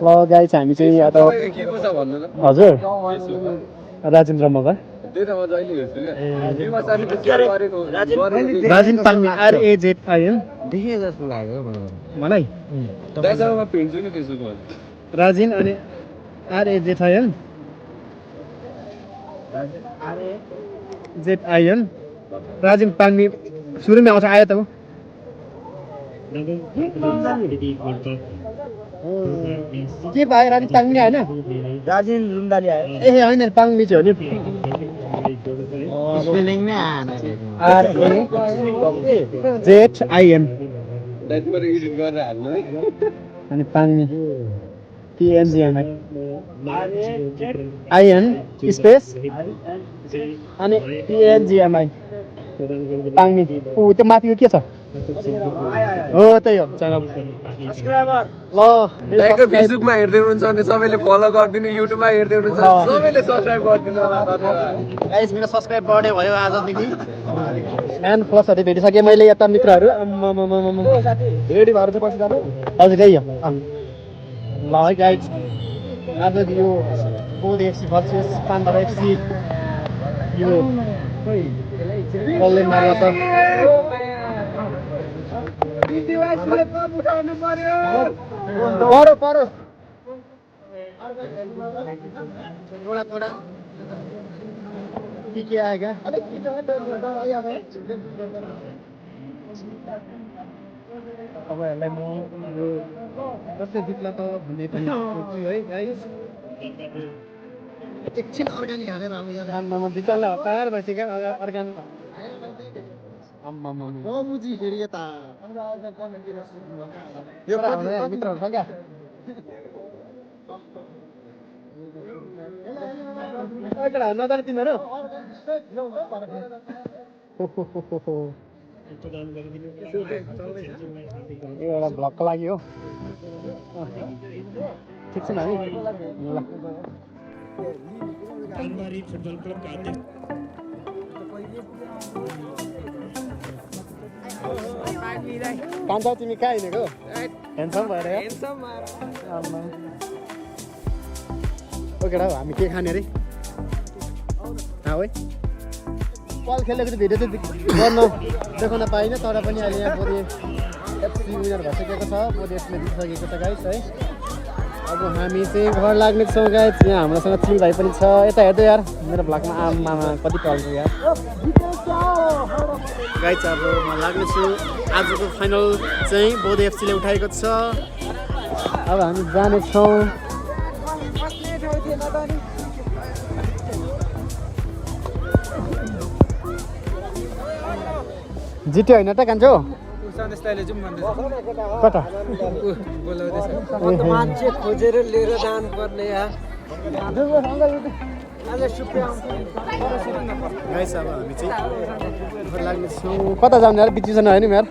ल गाइस हामी चाहिँ यहाँ त हजुर राजेन्द्र मगर राजेन पाङ्गे RAZIN देखे जस्तो लाग्यो मलाई राजिन अनि RAZIN ZIN राजिन पाङ्गे सुरुमै आउँछ आयो त हो के भयो राजिन पाङ्गे होइन राजेन रुन्दाली आयो ए होइन पाङ्गे चाहिँ हो नि स्पेलिङ नै आएन RAZIN अनि पाङ्गे PNGMI IN स्पेस अनि PNGMI पाङ्गे ऊ त्यो माथिको के छ हो त्यही हो च्यानल ल दाइको फेसबुकमा हेर्दै हुनुहुन्छ भने सबैले फलो गरिदिनु युट्युबमा हेर्दै हुनुहुन्छ सबैले सब्स्क्राइब गरिदिनु होला गाइस मेरो सब्स्क्राइब बढ्यो भयो आजदेखि एन्ड प्लसहरू भेटिसकेँ मैले यता मित्रहरू रेडी भएर चाहिँ पछि जानु हजुर त्यही हो ल है गाइस आज यो बोध FC भर्सेस पाण्डव FC यो कसले मार्छ त परो परो थोड़ा के आएगा अब यसलाई म यो जस्तै जित्ला त भन्ने पनि सोच्छु है गाइस एकछिन अर्ग्यानिक हालेर अब यहाँ आम्मामा बिचल्ला हतार भइसक्यो अर्ग्यानिक आम्मामा म बुझी फेरि यता यो मित्रहरू छ क्या एकटा नजाने तिमीहरू एउटा भ्लगको लागि हो ठिक छ नानी ल कान्छा तिमी कहाँ हिँडेको ह्यान्डसम भएर ओके हामी के खाने अरे है बल खेलेको चाहिँ भिडियो चाहिँ गर्न देखाउन पाइनँ तर पनि अहिले यहाँ बोधे FC विनर भइसकेको छ बोधे FCले जितिसकेको छ गाइस है अब हामी चाहिँ घर लाग्नेछौँ गाइस यहाँ हाम्रोसँग चिल भाइ पनि छ यता हेर्दै यार मेरो भ्लगमा आमामा कति टल्छ यार गाइस अब म लाग्नेछु आजको फाइनल चाहिँ बोधे FCले उठाएको छ अब हामी जानेछौँ जित्यो होइन त कान्छो कता मान्छे खोजेर लिएर जानुपर्ने गाइस अब हामी चाहिँ लाग्नेछौँ कता जाने यार बिचिसन होइन यार